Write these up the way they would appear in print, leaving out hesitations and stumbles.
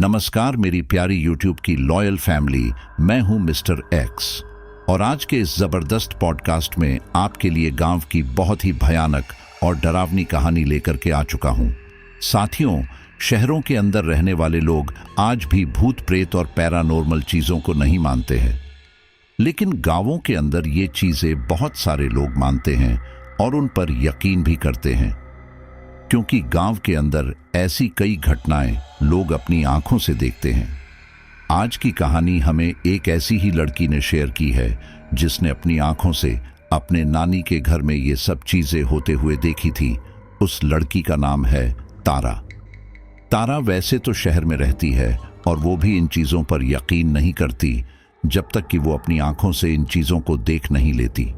नमस्कार मेरी प्यारी यूट्यूब की लॉयल फैमिली, मैं हूं मिस्टर एक्स और आज के इस जबरदस्त पॉडकास्ट में आपके लिए गांव की बहुत ही भयानक और डरावनी कहानी लेकर के आ चुका हूं। साथियों, शहरों के अंदर रहने वाले लोग आज भी भूत प्रेत और पैरानॉर्मल चीजों को नहीं मानते हैं, लेकिन गांवों के अंदर ये चीजें बहुत सारे लोग मानते हैं और उन पर यकीन भी करते हैं, क्योंकि गांव के अंदर ऐसी कई घटनाएं लोग अपनी आंखों से देखते हैं। आज की कहानी हमें एक ऐसी ही लड़की ने शेयर की है जिसने अपनी आंखों से अपने नानी के घर में ये सब चीजें होते हुए देखी थी। उस लड़की का नाम है तारा। तारा वैसे तो शहर में रहती है और वो भी इन चीजों पर यकीन नहीं करती जब तक कि वो अपनी आंखों से इन चीजों को देख नहीं लेती।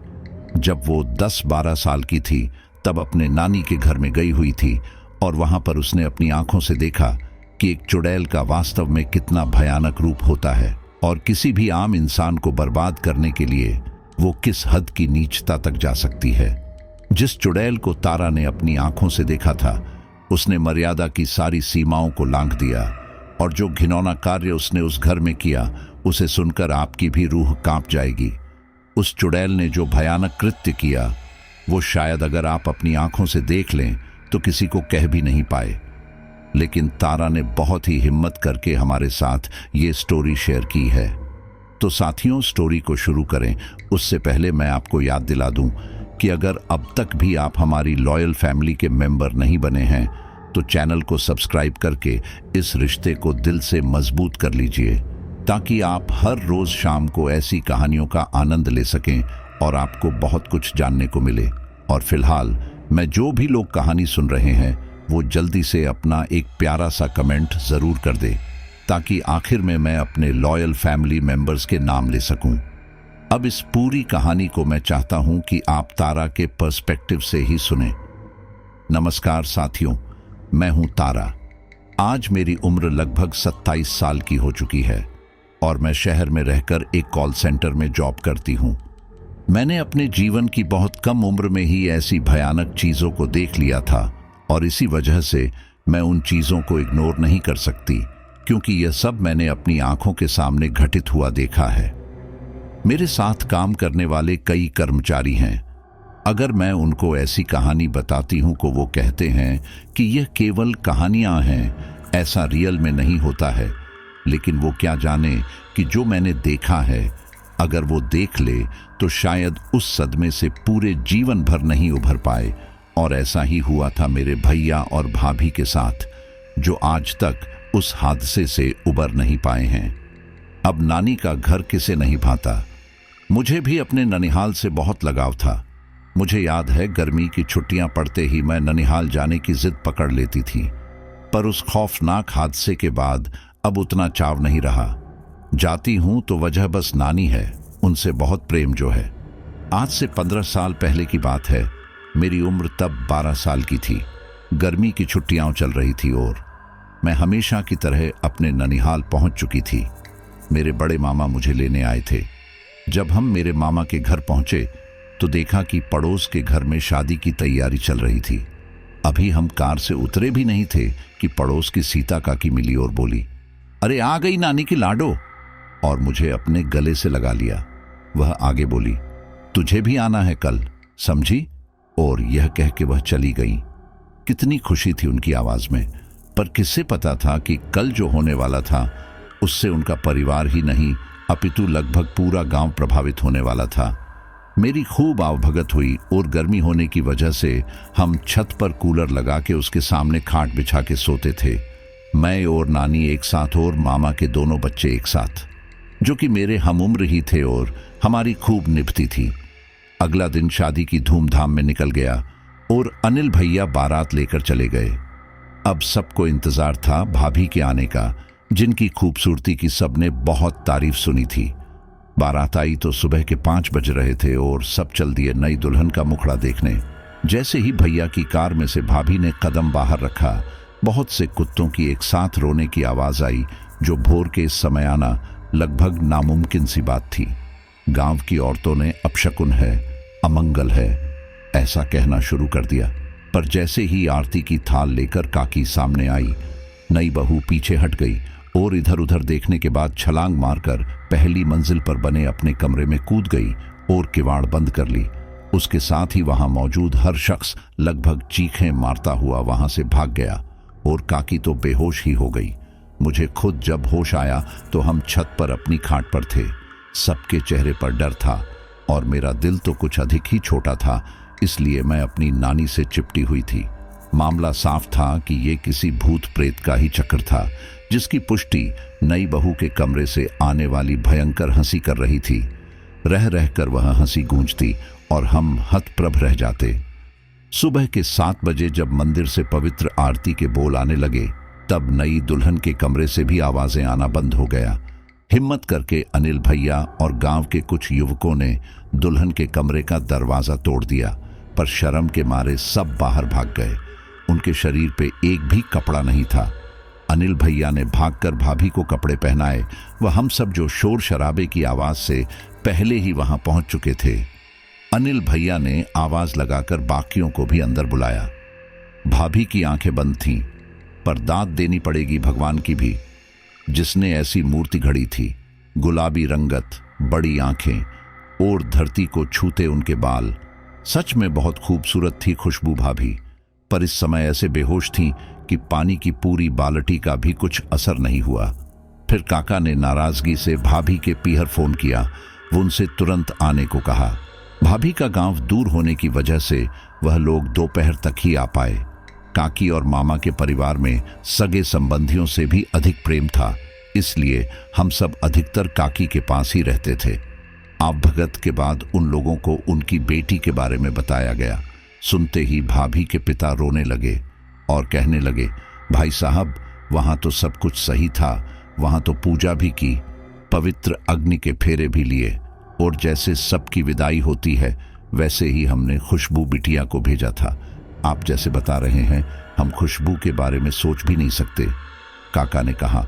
जब वो 10-12 साल की थी तब अपने नानी के घर में गई हुई थी और वहां पर उसने अपनी आंखों से देखा कि एक चुड़ैल का वास्तव में कितना भयानक रूप होता है और किसी भी आम इंसान को बर्बाद करने के लिए वो किस हद की नीचता तक जा सकती है। जिस चुड़ैल को तारा ने अपनी आंखों से देखा था, उसने मर्यादा की सारी सीमाओं को लांघ दिया और जो घिनौना कार्य उसने उस घर में किया, उसे सुनकर आपकी भी रूह कांप जाएगी। उस चुड़ैल ने जो भयानक कृत्य किया वो शायद अगर आप अपनी आंखों से देख लें तो किसी को कह भी नहीं पाए, लेकिन तारा ने बहुत ही हिम्मत करके हमारे साथ ये स्टोरी शेयर की है। तो साथियों, स्टोरी को शुरू करें उससे पहले मैं आपको याद दिला दूं कि अगर अब तक भी आप हमारी लॉयल फैमिली के मेंबर नहीं बने हैं तो चैनल को सब्सक्राइब करके इस रिश्ते को दिल से मजबूत कर लीजिए, ताकि आप हर रोज शाम को ऐसी कहानियों का आनंद ले सकें और आपको बहुत कुछ जानने को मिले। और फिलहाल मैं जो भी लोग कहानी सुन रहे हैं वो जल्दी से अपना एक प्यारा सा कमेंट जरूर कर दे, ताकि आखिर में मैं अपने लॉयल फैमिली मेंबर्स के नाम ले सकूं। अब इस पूरी कहानी को मैं चाहता हूं कि आप तारा के पर्सपेक्टिव से ही सुने। नमस्कार साथियों, मैं हूं तारा। आज मेरी उम्र लगभग 27 साल की हो चुकी है और मैं शहर में रहकर एक कॉल सेंटर में जॉब करती हूं। मैंने अपने जीवन की बहुत कम उम्र में ही ऐसी भयानक चीजों को देख लिया था और इसी वजह से मैं उन चीजों को इग्नोर नहीं कर सकती, क्योंकि यह सब मैंने अपनी आंखों के सामने घटित हुआ देखा है। मेरे साथ काम करने वाले कई कर्मचारी हैं। अगर मैं उनको ऐसी कहानी बताती हूं तो वो कहते हैं कि यह केवल कहानियां हैं, ऐसा रियल में नहीं होता है। लेकिन वो क्या जाने कि जो मैंने देखा है, अगर वो देख ले तो शायद उस सदमे से पूरे जीवन भर नहीं उभर पाए। और ऐसा ही हुआ था मेरे भैया और भाभी के साथ, जो आज तक उस हादसे से उबर नहीं पाए हैं। अब नानी का घर किसे नहीं भाता। मुझे भी अपने ननिहाल से बहुत लगाव था। मुझे याद है गर्मी की छुट्टियां पड़ते ही मैं ननिहाल जाने की जिद पकड़ लेती थी, पर उस खौफनाक हादसे के बाद अब उतना चाव नहीं रहा। जाती हूं तो वजह बस नानी है, उनसे बहुत प्रेम जो है। आज से 15 साल पहले की बात है। मेरी उम्र तब 12 साल की थी। गर्मी की छुट्टियां चल रही थी और मैं हमेशा की तरह अपने ननिहाल पहुंच चुकी थी। मेरे बड़े मामा मुझे लेने आए थे। जब हम मेरे मामा के घर पहुंचे तो देखा कि पड़ोस के घर में शादी की तैयारी चल रही थी। अभी हम कार से उतरे भी नहीं थे कि पड़ोस की सीता काकी मिली और बोली, अरे आ गई नानी की लाडो, और मुझे अपने गले से लगा लिया। वह आगे बोली, तुझे भी आना है कल, समझी? और यह कह के वह चली गई। कितनी खुशी थी उनकी आवाज में, पर किससे पता था कि कल जो होने वाला था उससे उनका परिवार ही नहीं अपितु लगभग पूरा गांव प्रभावित होने वाला था। मेरी खूब आवभगत हुई और गर्मी होने की वजह से हम छत पर कूलर लगा के उसके सामने खाट बिछा के सोते थे। मैं और नानी एक साथ और मामा के दोनों बच्चे एक साथ, जो कि मेरे हमउम्र ही थे और हमारी खूब निभती थी। अगला दिन शादी की धूमधाम में निकल गया और अनिल भैया बारात लेकर चले गए। अब सबको इंतजार था भाभी के आने का, जिनकी खूबसूरती की सबने बहुत तारीफ सुनी थी। बारात आई तो सुबह के 5 बज रहे थे और सब चल दिए नई दुल्हन का मुखड़ा देखने। जैसे ही भैया की कार में से भाभी ने कदम बाहर रखा, बहुत से कुत्तों की एक साथ रोने की आवाज आई, जो भोर के इस समय आना लगभग नामुमकिन सी बात थी। गांव की औरतों ने अपशकुन है, अमंगल है, ऐसा कहना शुरू कर दिया। पर जैसे ही आरती की थाल लेकर काकी सामने आई, नई बहू पीछे हट गई और इधर उधर देखने के बाद छलांग मारकर पहली मंजिल पर बने अपने कमरे में कूद गई और किवाड़ बंद कर ली। उसके साथ ही वहां मौजूद हर शख्स लगभग चीखें मारता हुआ वहां से भाग गया और काकी तो बेहोश ही हो गई। मुझे खुद जब होश आया तो हम छत पर अपनी खाट पर थे। सबके चेहरे पर डर था और मेरा दिल तो कुछ अधिक ही छोटा था, इसलिए मैं अपनी नानी से चिपटी हुई थी। मामला साफ था कि ये किसी भूत प्रेत का ही चक्कर था, जिसकी पुष्टि नई बहू के कमरे से आने वाली भयंकर हंसी कर रही थी। रह रहकर वह हंसी गूंजती और हम हतप्रभ रह जाते। सुबह के 7 बजे जब मंदिर से पवित्र आरती के बोल आने लगे, तब नई दुल्हन के कमरे से भी आवाजें आना बंद हो गया। हिम्मत करके अनिल भैया और गांव के कुछ युवकों ने दुल्हन के कमरे का दरवाजा तोड़ दिया, पर शर्म के मारे सब बाहर भाग गए। उनके शरीर पे एक भी कपड़ा नहीं था। अनिल भैया ने भागकर भाभी को कपड़े पहनाए व हम सब जो शोर शराबे की आवाज से पहले ही वहां पहुंच चुके थे। अनिल भैया ने आवाज लगाकर बाकियों को भी अंदर बुलाया। भाभी की आंखें बंद थीं, पर दाद देनी पड़ेगी भगवान की भी, जिसने ऐसी मूर्ति घड़ी थी। गुलाबी रंगत, बड़ी आंखें और धरती को छूते उनके बाल। सच में बहुत खूबसूरत थी खुशबू भाभी, पर इस समय ऐसे बेहोश थीं कि पानी की पूरी बाल्टी का भी कुछ असर नहीं हुआ। फिर काका ने नाराजगी से भाभी के पीहर फोन किया। वो उनसे तुरंत आने को कहा। भाभी का गांव दूर होने की वजह से वह लोग दोपहर तक ही आ पाए। काकी और मामा के परिवार में सगे संबंधियों से भी अधिक प्रेम था, इसलिए हम सब अधिकतर काकी के पास ही रहते थे। आप भगत के बाद उन लोगों को उनकी बेटी के बारे में बताया गया। सुनते ही भाभी के पिता रोने लगे और कहने लगे, भाई साहब, वहां तो सब कुछ सही था, वहां तो पूजा भी की, पवित्र अग्नि के फेरे भी लिए, और जैसे सबकी विदाई होती है वैसे ही हमने खुशबू बिटिया को भेजा था। आप जैसे बता रहे हैं, हम खुशबू के बारे में सोच भी नहीं सकते। काका ने कहा,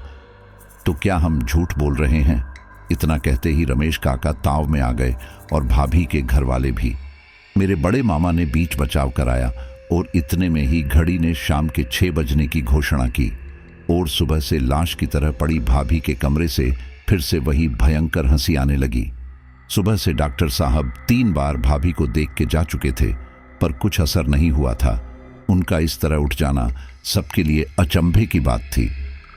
तो क्या हम झूठ बोल रहे हैं? इतना कहते ही रमेश काका ताव में आ गए और भाभी के घर वाले भी। मेरे बड़े मामा ने बीच बचाव कराया और इतने में ही घड़ी ने शाम के 6 बजने की घोषणा की और सुबह से लाश की तरह पड़ी भाभी के कमरे से फिर से वही भयंकर हंसी आने लगी। सुबह से डॉक्टर साहब 3 बार भाभी को देख के जा चुके थे, पर कुछ असर नहीं हुआ था। उनका इस तरह उठ जाना सबके लिए अचंभे की बात थी।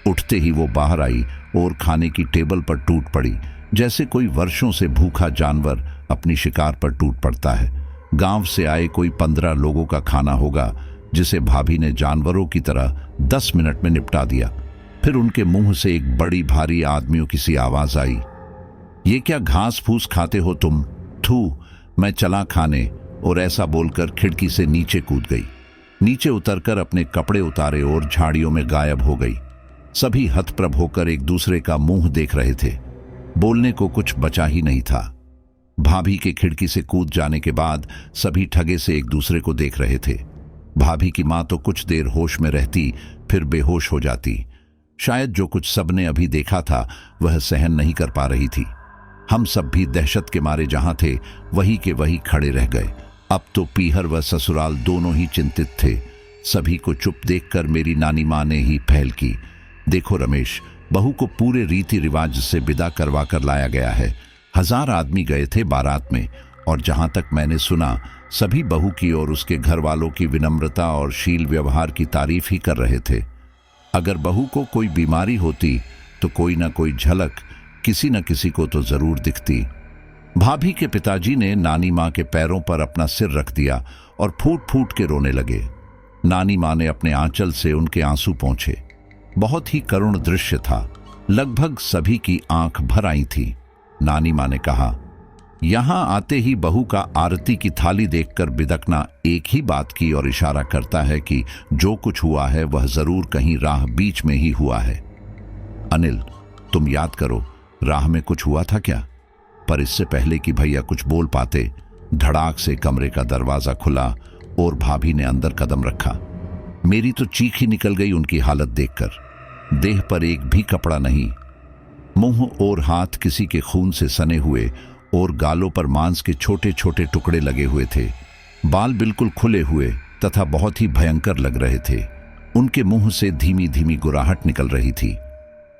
उठते ही वो बाहर आई और खाने की टेबल पर टूट पड़ी, जैसे कोई वर्षों से भूखा जानवर अपनी शिकार पर टूट पड़ता है। गांव से आए कोई 15 लोगों का खाना होगा, जिसे भाभी ने जानवरों की तरह 10 मिनट में निपटा दिया। फिर उनके मुंह से एक बड़ी भारी आदमियों की सी आवाज आई, ये क्या घास फूस खाते हो तुम? थू, मैं चला खाने। और ऐसा बोलकर खिड़की से नीचे कूद गई। नीचे उतरकर अपने कपड़े उतारे और झाड़ियों में गायब हो गई। सभी हतप्रभ होकर एक दूसरे का मुंह देख रहे थे। बोलने को कुछ बचा ही नहीं था। भाभी के खिड़की से कूद जाने के बाद सभी ठगे से एक दूसरे को देख रहे थे। भाभी की मां तो कुछ देर होश में रहती, फिर बेहोश हो जाती। शायद जो कुछ सबने अभी देखा था वह सहन नहीं कर पा रही थी। हम सब भी दहशत के मारे जहां थे वही के वही खड़े रह गए। अब तो पीहर व ससुराल दोनों ही चिंतित थे। सभी को चुप देखकर मेरी नानी मां ने ही पहल की, देखो रमेश, बहू को पूरे रीति रिवाज से विदा करवा कर लाया गया है। 1000 आदमी गए थे बारात में, और जहां तक मैंने सुना सभी बहू की और उसके घर वालों की विनम्रता और शील व्यवहार की तारीफ ही कर रहे थे। अगर बहू को कोई बीमारी होती तो कोई ना कोई झलक किसी न किसी को तो जरूर दिखती। भाभी के पिताजी ने नानी मां के पैरों पर अपना सिर रख दिया और फूट फूट के रोने लगे। नानी मां ने अपने आंचल से उनके आंसू पोंछे। बहुत ही करुण दृश्य था। लगभग सभी की आंख भर आई थी। नानी मां ने कहा, यहां आते ही बहू का आरती की थाली देखकर बिदकना एक ही बात की और इशारा करता है कि जो कुछ हुआ है वह जरूर कहीं राह बीच में ही हुआ है। अनिल, तुम याद करो, राह में कुछ हुआ था क्या? पर इससे पहले कि भैया कुछ बोल पाते, धड़ाक से कमरे का दरवाजा खुला और भाभी ने अंदर कदम रखा। मेरी तो चीख ही निकल गई उनकी हालत देखकर। देह पर एक भी कपड़ा नहीं, मुंह और हाथ किसी के खून से सने हुए और गालों पर मांस के छोटे छोटे टुकड़े लगे हुए थे। बाल बिल्कुल खुले हुए तथा बहुत ही भयंकर लग रहे थे। उनके मुंह से धीमी धीमी गुर्राहट निकल रही थी।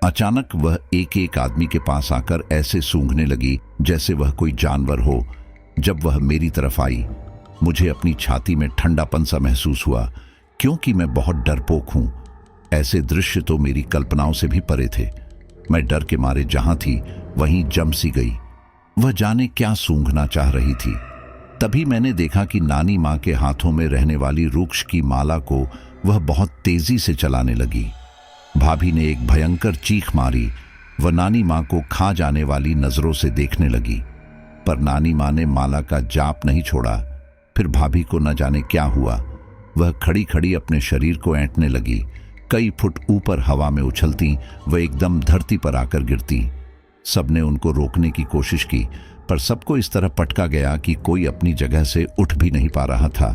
अचानक वह एक एक आदमी के पास आकर ऐसे सूंघने लगी जैसे वह कोई जानवर हो। जब वह मेरी तरफ आई, मुझे अपनी छाती में ठंडापन सा महसूस हुआ, क्योंकि मैं बहुत डरपोक हूं। ऐसे दृश्य तो मेरी कल्पनाओं से भी परे थे। मैं डर के मारे जहां थी वहीं जम सी गई। वह जाने क्या सूंघना चाह रही थी। तभी मैंने देखा कि नानी माँ के हाथों में रहने वाली रूक्ष की माला को वह बहुत तेजी से चलाने लगी। भाभी ने एक भयंकर चीख मारी। वह नानी माँ को खा जाने वाली नजरों से देखने लगी, पर नानी माँ ने माला का जाप नहीं छोड़ा। फिर भाभी को न जाने क्या हुआ, वह खड़ी खड़ी अपने शरीर को ऐंठने लगी। कई फुट ऊपर हवा में उछलती वह एकदम धरती पर आकर गिरती। सबने उनको रोकने की कोशिश की, पर सबको इस तरह पटका गया कि कोई अपनी जगह से उठ भी नहीं पा रहा था।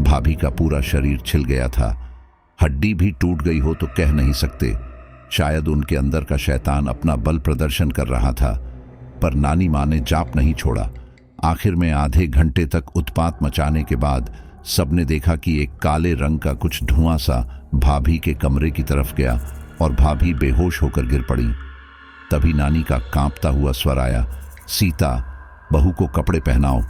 भाभी का पूरा शरीर छिल गया था, हड्डी भी टूट गई हो तो कह नहीं सकते। शायद उनके अंदर का शैतान अपना बल प्रदर्शन कर रहा था, पर नानी माँ ने जाप नहीं छोड़ा। आखिर में आधे घंटे तक उत्पात मचाने के बाद सबने देखा कि एक काले रंग का कुछ धुआं सा भाभी के कमरे की तरफ गया और भाभी बेहोश होकर गिर पड़ी। तभी नानी का कांपता हुआ स्वर आया, सीता, बहू को कपड़े पहनाओ।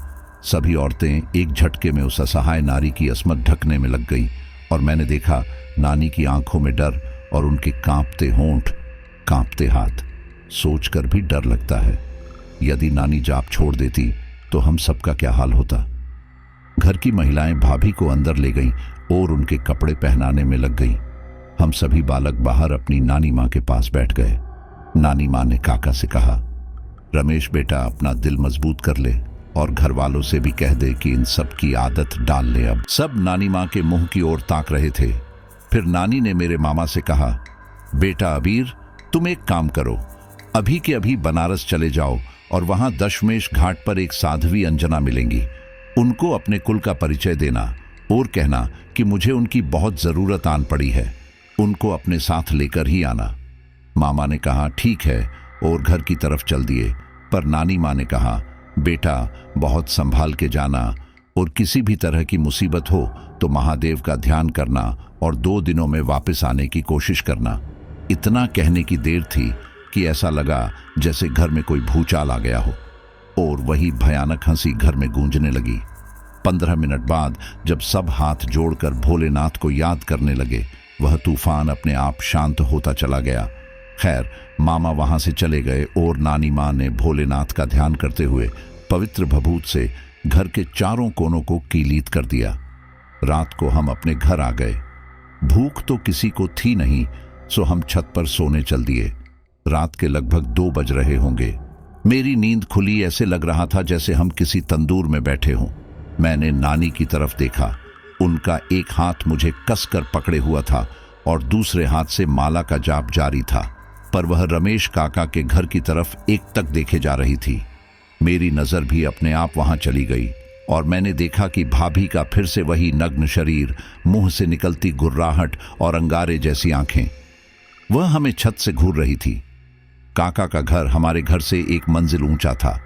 सभी औरतें एक झटके में उस असहाय नारी की अस्मत ढकने में लग गई और मैंने देखा नानी की आंखों में डर और उनके कांपते होंठ, कांपते हाथ। सोचकर भी डर लगता है, यदि नानी जाप छोड़ देती तो हम सबका क्या हाल होता। घर की महिलाएं भाभी को अंदर ले गईं और उनके कपड़े पहनाने में लग गईं। हम सभी बालक बाहर अपनी नानी माँ के पास बैठ गए। नानी माँ ने काका से कहा, रमेश बेटा, अपना दिल मजबूत कर ले और घर वालों से भी कह दे कि इन सब की आदत डाल ले। अब सब नानी माँ के मुंह की ओर ताक रहे थे। फिर नानी ने मेरे मामा से कहा, बेटा अबीर, तुम एक काम करो, अभी के अभी बनारस चले जाओ और वहां दशमेश घाट पर एक साध्वी अंजना मिलेंगी। उनको अपने कुल का परिचय देना और कहना कि मुझे उनकी बहुत जरूरत आन पड़ी है। उनको अपने साथ लेकर ही आना। मामा ने कहा, ठीक है, और घर की तरफ चल दिए। पर नानी माँ ने कहा, बेटा बहुत संभाल के जाना और किसी भी तरह की मुसीबत हो तो महादेव का ध्यान करना और 2 दिनों में वापस आने की कोशिश करना। इतना कहने की देर थी कि ऐसा लगा जैसे घर में कोई भूचाल आ गया हो और वही भयानक हंसी घर में गूंजने लगी। 15 मिनट बाद जब सब हाथ जोड़कर भोलेनाथ को याद करने लगे, वह तूफान अपने आप शांत होता चला गया। खैर, मामा वहां से चले गए और नानी माँ ने भोलेनाथ का ध्यान करते हुए पवित्र भभूत से घर के चारों कोनों को कीलीत कर दिया। रात को हम अपने घर आ गए। भूख तो किसी को थी नहीं, सो हम छत पर सोने चल दिए। रात के लगभग 2 बज रहे होंगे। मेरी नींद खुली, ऐसे लग रहा था जैसे हम किसी तंदूर में बैठे हों। मैंने नानी की तरफ देखा। उनका एक हाथ मुझे कसकर पकड़े हुआ था और दूसरे हाथ से माला का जाप जारी था, पर वह रमेश काका के घर की तरफ एकटक देखे जा रही थी। मेरी नजर भी अपने आप वहां चली गई और मैंने देखा कि भाभी का फिर से वही नग्न शरीर, मुंह से निकलती गुर्राहट और अंगारे जैसी आंखें। वह हमें छत से घूर रही थी। काका का घर हमारे घर से 1 मंजिल ऊंचा था।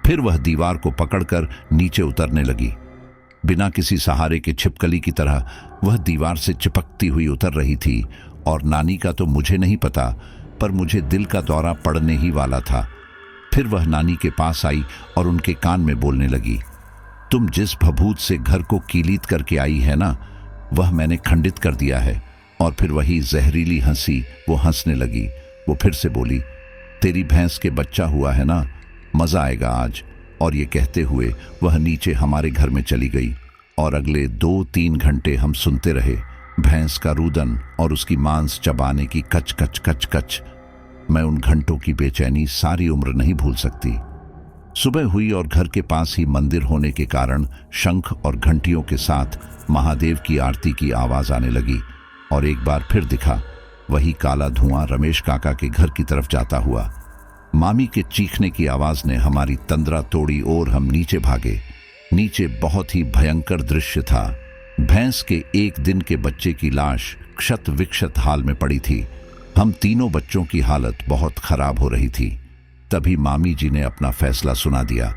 फिर वह दीवार को पकड़कर नीचे उतरने लगी। बिना किसी सहारे के छिपकली की तरह वह दीवार से चिपकती हुई उतर रही थी और नानी का तो मुझे नहीं पता, पर मुझे दिल का दौरा पड़ने ही वाला था। फिर वह नानी के पास आई और उनके कान में बोलने लगी, तुम जिस भभूत से घर को कीलीत करके आई है ना, वह मैंने खंडित कर दिया है। और फिर वही जहरीली हंसी वो हंसने लगी। वो फिर से बोली, तेरी भैंस के बच्चा हुआ है ना, मजा आएगा आज। और ये कहते हुए वह नीचे हमारे घर में चली गई और अगले 2-3 घंटे हम सुनते रहे भैंस का रूदन और उसकी मांस चबाने की कच कच कच कच। मैं उन घंटों की बेचैनी सारी उम्र नहीं भूल सकती। सुबह हुई और घर के पास ही मंदिर होने के कारण शंख और घंटियों के साथ महादेव की आरती की आवाज आने लगी और एक बार फिर दिखा वही काला धुआं रमेश काका के घर की तरफ जाता हुआ। मामी के चीखने की आवाज ने हमारी तंद्रा तोड़ी और हम नीचे भागे। नीचे बहुत ही भयंकर दृश्य था। भैंस के 1 दिन के बच्चे की लाश क्षत विक्षत हाल में पड़ी थी। हम तीनों बच्चों की हालत बहुत खराब हो रही थी। तभी मामी जी ने अपना फैसला सुना दिया,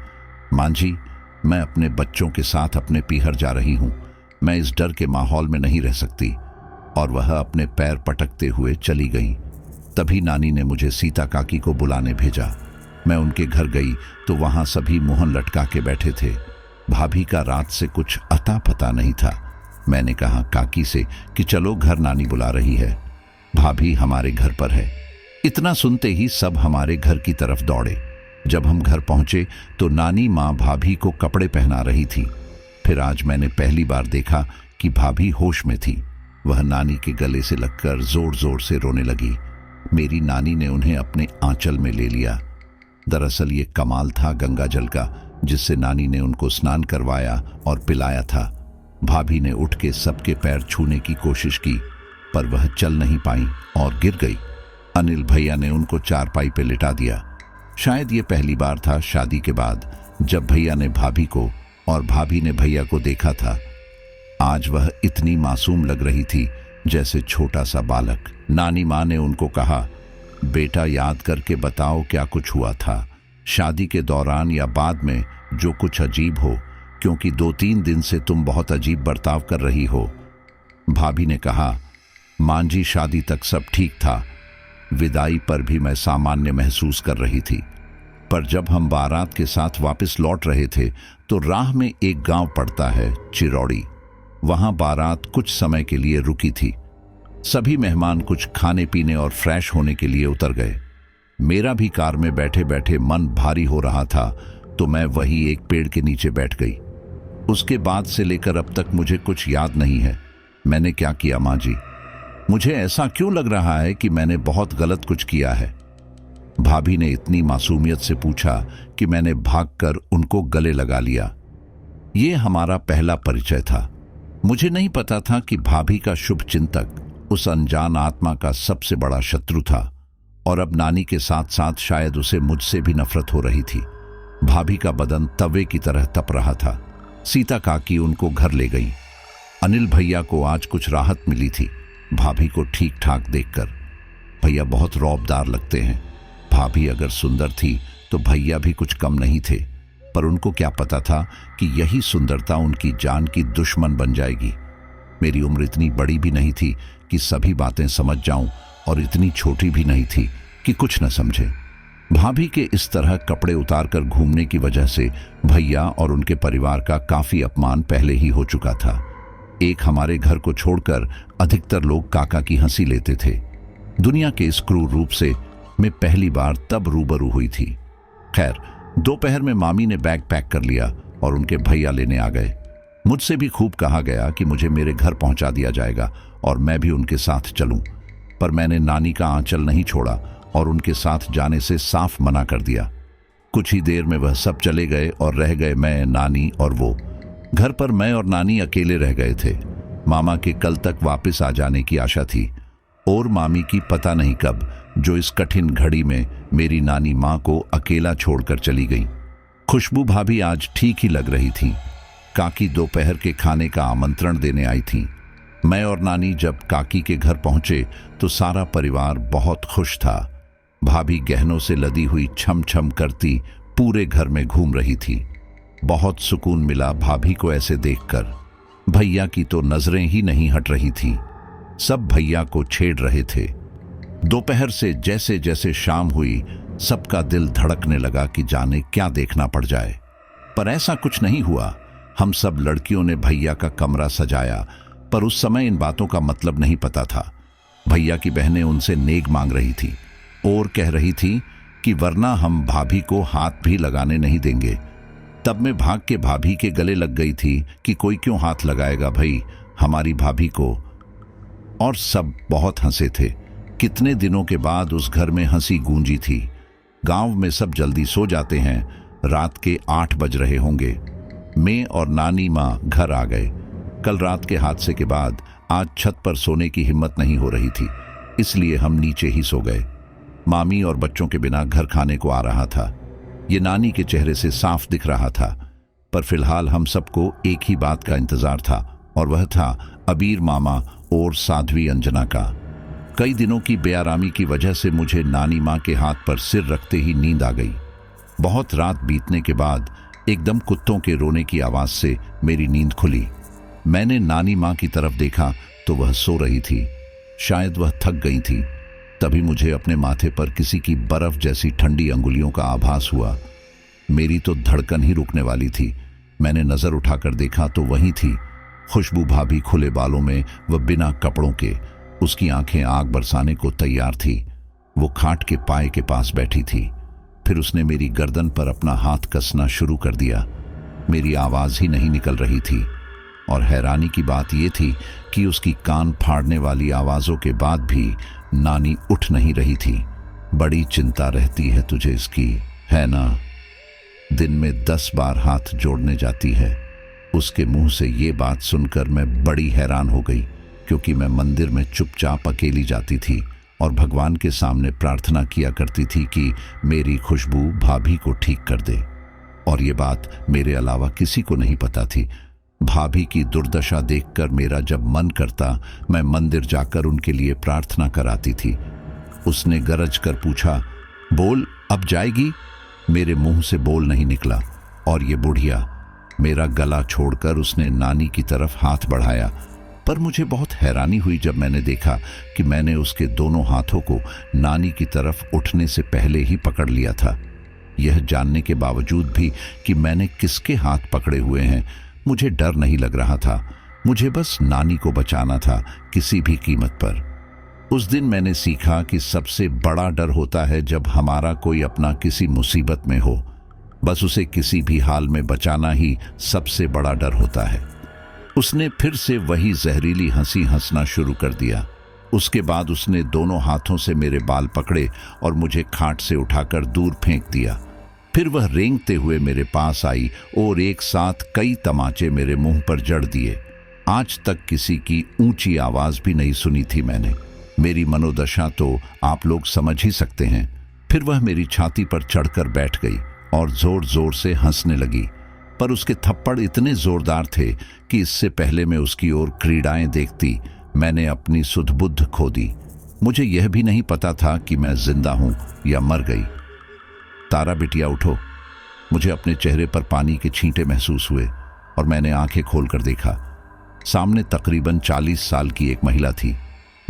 मांझी, मैं अपने बच्चों के साथ अपने पीहर जा रही हूं। मैं इस डर के माहौल में नहीं रह सकती। और वह अपने पैर पटकते हुए चली गई। तभी नानी ने मुझे सीता काकी को बुलाने भेजा। मैं उनके घर गई तो वहां सभी मुहन लटका के बैठे थे। भाभी का रात से कुछ अता पता नहीं था। मैंने कहा काकी से कि चलो घर नानी बुला रही है, भाभी हमारे घर पर है। इतना सुनते ही सब हमारे घर की तरफ दौड़े। जब हम घर पहुंचे तो नानी माँ भाभी को कपड़े पहना रही थी। फिर आज मैंने पहली बार देखा कि भाभी होश में थी। वह नानी के गले से लगकर जोर जोर से रोने लगी। मेरी नानी ने उन्हें अपने आंचल में ले लिया। दरअसल ये कमाल था गंगा जल का, जिससे नानी ने उनको स्नान करवाया और पिलाया था। भाभी ने उठ के सबके पैर छूने की कोशिश की, पर वह चल नहीं पाई और गिर गई। अनिल भैया ने उनको चारपाई पे लिटा दिया। शायद ये पहली बार था शादी के बाद जब भैया ने भाभी को और भाभी ने भैया को देखा था। आज वह इतनी मासूम लग रही थी जैसे छोटा सा बालक। नानी माँ ने उनको कहा, बेटा याद करके बताओ क्या कुछ हुआ था, शादी के दौरान या बाद में, जो कुछ अजीब हो, क्योंकि 2-3 दिन से तुम बहुत अजीब बर्ताव कर रही हो। भाभी ने कहा, मां जी शादी तक सब ठीक था, विदाई पर भी मैं सामान्य महसूस कर रही थी, पर जब हम बारात के साथ वापस लौट रहे थे तो राह में एक गांव पड़ता है चिरौड़ी। वहां बारात कुछ समय के लिए रुकी थी। सभी मेहमान कुछ खाने पीने और फ्रेश होने के लिए उतर गए। मेरा भी कार में बैठे बैठे मन भारी हो रहा था, तो मैं वही एक पेड़ के नीचे बैठ गई। उसके बाद से लेकर अब तक मुझे कुछ याद नहीं है मैंने क्या किया। माँ जी, मुझे ऐसा क्यों लग रहा है कि मैंने बहुत गलत कुछ किया है। भाभी ने इतनी मासूमियत से पूछा कि मैंने भागकर उनको गले लगा लिया। ये हमारा पहला परिचय था। मुझे नहीं पता था कि भाभी का शुभ चिंतक उस अनजान आत्मा का सबसे बड़ा शत्रु था, और अब नानी के साथ साथ शायद उसे मुझसे भी नफरत हो रही थी। भाभी का बदन तवे की तरह तप रहा था। सीता काकी उनको घर ले गई। अनिल भैया को आज कुछ राहत मिली थी भाभी को ठीक ठाक देखकर। भैया बहुत रौबदार लगते हैं। भाभी अगर सुंदर थी तो भैया भी कुछ कम नहीं थे, पर उनको क्या पता था कि यही सुंदरता उनकी जान की दुश्मन बन जाएगी। मेरी उम्र इतनी बड़ी भी नहीं थी कि सभी बातें समझ जाऊं, और इतनी छोटी भी नहीं थी कि कुछ न समझे। भाभी के इस तरह कपड़े उतारकर घूमने की वजह से भैया और उनके परिवार का काफी अपमान पहले ही हो चुका था। एक हमारे घर को छोड़कर अधिकतर लोग काका की हंसी लेते थे। दुनिया के इस क्रूर रूप से मैं पहली बार तब रूबरू हुई थी। खैर, दोपहर में मामी ने बैग पैक कर लिया और उनके भैया लेने आ गए। मुझसे भी खूब कहा गया कि मुझे मेरे घर पहुंचा दिया जाएगा और मैं भी उनके साथ चलूं, पर मैंने नानी का आंचल नहीं छोड़ा और उनके साथ जाने से साफ मना कर दिया। कुछ ही देर में वह सब चले गए और रह गए मैं, नानी और वो। घर पर मैं और नानी अकेले रह गए थे। मामा के कल तक वापस आ जाने की आशा थी, और मामी की पता नहीं कब, जो इस कठिन घड़ी में मेरी नानी माँ को अकेला छोड़कर चली गई। खुशबू भाभी आज ठीक ही लग रही थी। काकी दोपहर के खाने का आमंत्रण देने आई थी। मैं और नानी जब काकी के घर पहुंचे तो सारा परिवार बहुत खुश था। भाभी गहनों से लदी हुई छम छम करती पूरे घर में घूम रही थी। बहुत सुकून मिला भाभी को ऐसे देखकर। भैया की तो नजरें ही नहीं हट रही थी। सब भैया को छेड़ रहे थे। दोपहर से जैसे जैसे शाम हुई, सबका दिल धड़कने लगा कि जाने क्या देखना पड़ जाए, पर ऐसा कुछ नहीं हुआ। हम सब लड़कियों ने भैया का कमरा सजाया, पर उस समय इन बातों का मतलब नहीं पता था। भैया की बहनें उनसे नेग मांग रही थी और कह रही थी कि वरना हम भाभी को हाथ भी लगाने नहीं देंगे। तब मैं भाग के भाभी के गले लग गई थी कि कोई क्यों हाथ लगाएगा भाई हमारी भाभी को, और सब बहुत हंसे थे। कितने दिनों के बाद उस घर में हंसी गूंजी थी। गांव में सब जल्दी सो जाते हैं। रात के 8 बज रहे होंगे। मैं और नानी माँ घर आ गए। कल रात के हादसे के बाद आज छत पर सोने की हिम्मत नहीं हो रही थी, इसलिए हम नीचे ही सो गए। मामी और बच्चों के बिना घर खाने को आ रहा था। ये नानी के चेहरे से साफ दिख रहा था, पर फिलहाल हम सबको एक ही बात का इंतजार था, और वह था अबीर मामा और साध्वी अंजना का। कई दिनों की बेआरामी की वजह से मुझे नानी माँ के हाथ पर सिर रखते ही नींद आ गई। बहुत रात बीतने के बाद एकदम कुत्तों के रोने की आवाज से मेरी नींद खुली। मैंने नानी माँ की तरफ देखा तो वह सो रही थी। शायद वह थक गई थी। तभी मुझे अपने माथे पर किसी की बर्फ जैसी ठंडी अंगुलियों का आभास हुआ। मेरी तो धड़कन ही रुकने वाली थी। मैंने नजर उठाकर देखा तो वही थी खुशबू भाभी, खुले बालों में व बिना कपड़ों के। उसकी आंखें आग बरसाने को तैयार थी। वो खाट के पाए के पास बैठी थी। फिर उसने मेरी गर्दन पर अपना हाथ कसना शुरू कर दिया। मेरी आवाज ही नहीं निकल रही थी। और हैरानी की बात यह थी कि उसकी कान फाड़ने वाली आवाजों के बाद भी नानी उठ नहीं रही थी। बड़ी चिंता रहती है तुझे इसकी, है ना? दिन में 10 बार हाथ जोड़ने जाती है। उसके मुंह से ये बात सुनकर मैं बड़ी हैरान हो गई, क्योंकि मैं मंदिर में चुपचाप अकेली जाती थी और भगवान के सामने प्रार्थना किया करती थी कि मेरी खुशबू भाभी को ठीक कर दे। और ये बात मेरे अलावा किसी को नहीं पता थी। भाभी की दुर्दशा देखकर मेरा जब मन करता, मैं मंदिर जाकर उनके लिए प्रार्थना कराती थी। उसने गरज कर पूछा, बोल, अब जाएगी? मेरे मुंह से बोल नहीं निकला। और ये बुढ़िया, मेरा गला छोड़कर उसने नानी की तरफ हाथ बढ़ाया। पर मुझे बहुत हैरानी हुई जब मैंने देखा कि मैंने उसके दोनों हाथों को नानी की तरफ उठने से पहले ही पकड़ लिया था। यह जानने के बावजूद भी कि मैंने किसके हाथ पकड़े हुए हैं, मुझे डर नहीं लग रहा था। मुझे बस नानी को बचाना था, किसी भी कीमत पर। उस दिन मैंने सीखा कि सबसे बड़ा डर होता है जब हमारा कोई अपना किसी मुसीबत में हो। बस उसे किसी भी हाल में बचाना ही सबसे बड़ा डर होता है। उसने फिर से वही जहरीली हंसी हंसना शुरू कर दिया। उसके बाद उसने दोनों हाथों से मेरे बाल पकड़े और मुझे खाट से उठाकर दूर फेंक दिया। फिर वह रेंगते हुए मेरे पास आई और एक साथ कई तमाचे मेरे मुंह पर जड़ दिए। आज तक किसी की ऊंची आवाज भी नहीं सुनी थी मैंने। मेरी मनोदशा तो आप लोग समझ ही सकते हैं। फिर वह मेरी छाती पर चढ़कर बैठ गई और जोर जोर से हंसने लगी। पर उसके थप्पड़ इतने जोरदार थे कि इससे पहले मैं उसकी ओर क्रीड़ाएं देखती, मैंने अपनी सुध बुद्ध खो दी। मुझे यह भी नहीं पता था कि मैं जिंदा हूं या मर गई। तारा बिटिया उठो। मुझे अपने चेहरे पर पानी के छींटे महसूस हुए और मैंने आंखें खोलकर देखा। सामने तकरीबन 40 साल की एक महिला थी।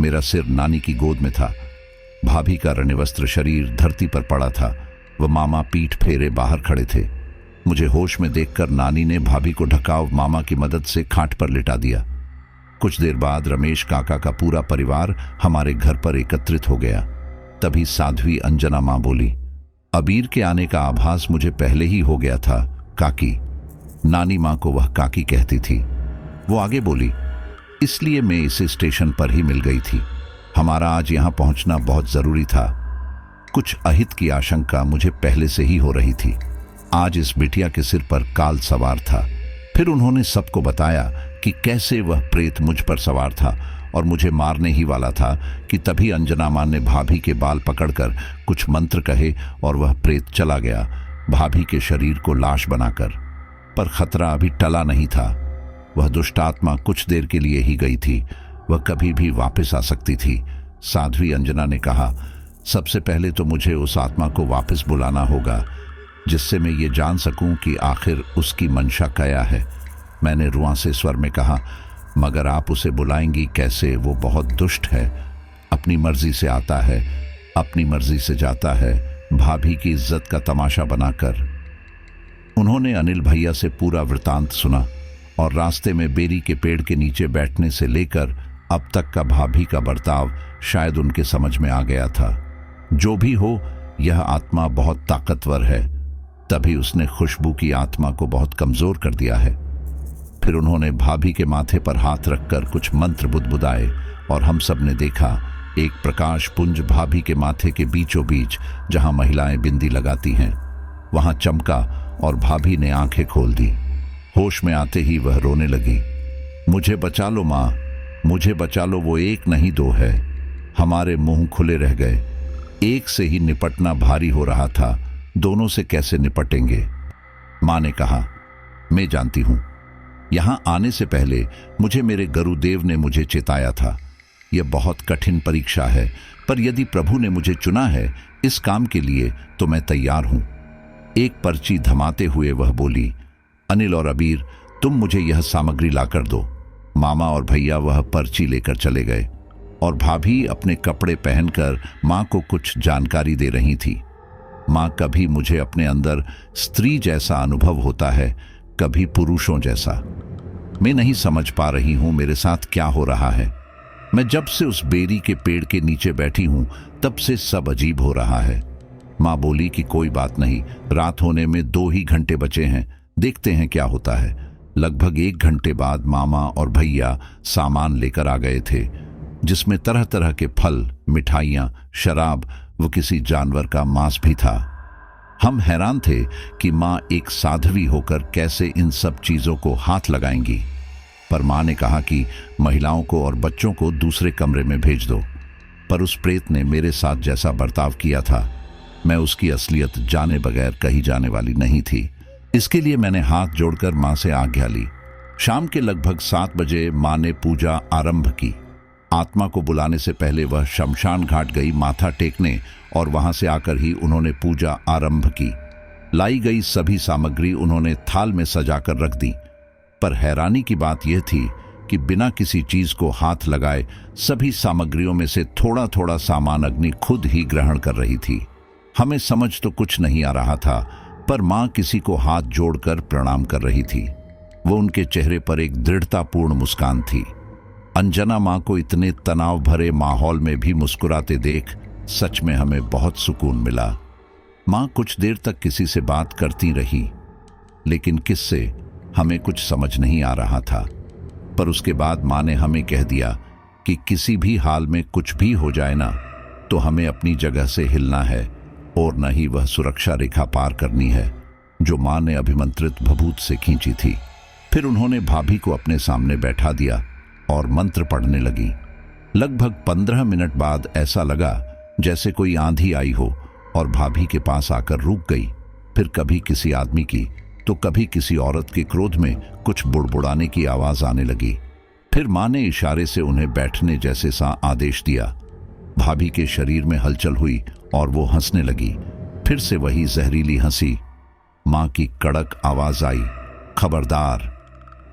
मेरा सिर नानी की गोद में था। भाभी का रणवस्त्र शरीर धरती पर पड़ा था। वह मामा पीठ फेरे बाहर खड़े थे। मुझे होश में देखकर नानी ने भाभी को ढकाव मामा की मदद से खाट पर लिटा दिया। कुछ देर बाद रमेश काका का पूरा परिवार हमारे घर पर एकत्रित हो गया। तभी साध्वी अंजना मां बोली, अबीर के आने का आभास मुझे पहले ही हो गया था काकी। नानी मां को वह काकी कहती थी। वो आगे बोली, इसलिए मैं इसे स्टेशन पर ही मिल गई थी। हमारा आज यहां पहुंचना बहुत जरूरी था। कुछ अहित की आशंका मुझे पहले से ही हो रही थी। आज इस बिटिया के सिर पर काल सवार था। फिर उन्होंने सबको बताया कि कैसे वह प्रेत मुझ पर सवार था और मुझे मारने ही वाला था कि तभी अंजना मां ने भाभी के बाल पकड़कर कुछ मंत्र कहे और वह प्रेत चला गया, भाभी के शरीर को लाश बनाकर। पर खतरा अभी टला नहीं था। वह दुष्टात्मा कुछ देर के लिए ही गई थी, वह कभी भी वापस आ सकती थी। साध्वी अंजना ने कहा, सबसे पहले तो मुझे उस आत्मा को वापस बुलाना होगा, जिससे मैं ये जान सकूं कि आखिर उसकी मंशा क्या है। मैंने रुआंसे स्वर में कहा, मगर आप उसे बुलाएंगी कैसे? वो बहुत दुष्ट है। अपनी मर्जी से आता है, अपनी मर्जी से जाता है, भाभी की इज्जत का तमाशा बनाकर। उन्होंने अनिल भैया से पूरा वृतांत सुना और रास्ते में बेरी के पेड़ के नीचे बैठने से लेकर अब तक का भाभी का बर्ताव शायद उनके समझ में आ गया था। जो भी हो, यह आत्मा बहुत ताकतवर है, तभी उसने खुशबू की आत्मा को बहुत कमजोर कर दिया है। फिर उन्होंने भाभी के माथे पर हाथ रखकर कुछ मंत्र बुदबुदाए और हम सब ने देखा एक प्रकाश पुंज भाभी के माथे के बीचों बीच, जहां महिलाएं बिंदी लगाती हैं, वहां चमका और भाभी ने आंखें खोल दी। होश में आते ही वह रोने लगी। मुझे बचा लो माँ, मुझे बचा लो, वो एक नहीं दो है। हमारे मुंह खुले रह गए। एक से ही निपटना भारी हो रहा था, दोनों से कैसे निपटेंगे? माँ ने कहा, मैं जानती हूं। यहां आने से पहले मुझे मेरे गुरुदेव ने मुझे चेताया था, यह बहुत कठिन परीक्षा है, पर यदि प्रभु ने मुझे चुना है इस काम के लिए तो मैं तैयार हूं। एक पर्ची थमाते हुए वह बोली, अनिल और अबीर, तुम मुझे यह सामग्री लाकर दो। मामा और भैया वह पर्ची लेकर चले गए और भाभी अपने कपड़े पहनकर माँ को कुछ जानकारी दे रही थी। माँ, कभी मुझे अपने अंदर स्त्री जैसा अनुभव होता है, कभी पुरुषों जैसा। मैं नहीं समझ पा रही हूँ मेरे साथ क्या हो रहा है। मैं जब से उस बेरी के पेड़ के नीचे बैठी हूँ तब से सब अजीब हो रहा है। माँ बोली कि कोई बात नहीं, रात होने में 2 ही घंटे बचे हैं, देखते हैं क्या होता है। लगभग 1 घंटे बाद मामा और भैया सामान लेकर आ गए थे, जिसमें तरह तरह के फल, मिठाइयाँ, शराब व किसी जानवर का मांस भी था। हम हैरान थे कि माँ एक साध्वी होकर कैसे इन सब चीजों को हाथ लगाएंगी, पर माँ ने कहा कि महिलाओं को और बच्चों को दूसरे कमरे में भेज दो। पर उस प्रेत ने मेरे साथ जैसा बर्ताव किया था, मैं उसकी असलियत जाने बगैर कहीं जाने वाली नहीं थी। इसके लिए मैंने हाथ जोड़कर माँ से आज्ञा ली। शाम के लगभग 7 बजे माँ ने पूजा आरंभ की। आत्मा को बुलाने से पहले वह शमशान घाट गई माथा टेकने, और वहां से आकर ही उन्होंने पूजा आरंभ की। लाई गई सभी सामग्री उन्होंने थाल में सजाकर रख दी। पर हैरानी की बात यह थी कि बिना किसी चीज को हाथ लगाए सभी सामग्रियों में से थोड़ा थोड़ा सामान अग्नि खुद ही ग्रहण कर रही थी। हमें समझ तो कुछ नहीं आ रहा था, पर माँ किसी को हाथ जोड़कर प्रणाम कर रही थी। वो उनके चेहरे पर एक दृढ़तापूर्ण मुस्कान थी। अंजना माँ को इतने तनाव भरे माहौल में भी मुस्कुराते देख सच में हमें बहुत सुकून मिला। माँ कुछ देर तक किसी से बात करती रही, लेकिन किससे हमें कुछ समझ नहीं आ रहा था। पर उसके बाद माँ ने हमें कह दिया कि किसी भी हाल में कुछ भी हो जाए ना, तो हमें अपनी जगह से हिलना है और न ही वह सुरक्षा रेखा पार करनी है जो माँ ने अभिमंत्रित भभूत से खींची थी। फिर उन्होंने भाभी को अपने सामने बैठा दिया और मंत्र पढ़ने लगी। लगभग 15 मिनट बाद ऐसा लगा जैसे कोई आंधी आई हो और भाभी के पास आकर रुक गई। फिर कभी किसी आदमी की तो कभी किसी औरत के क्रोध में कुछ बुड़बुड़ाने की आवाज आने लगी। फिर माँ ने इशारे से उन्हें बैठने जैसे सा आदेश दिया। भाभी के शरीर में हलचल हुई और वो हंसने लगी। फिर से वही जहरीली हंसी। माँ की कड़क आवाज आई, खबरदार।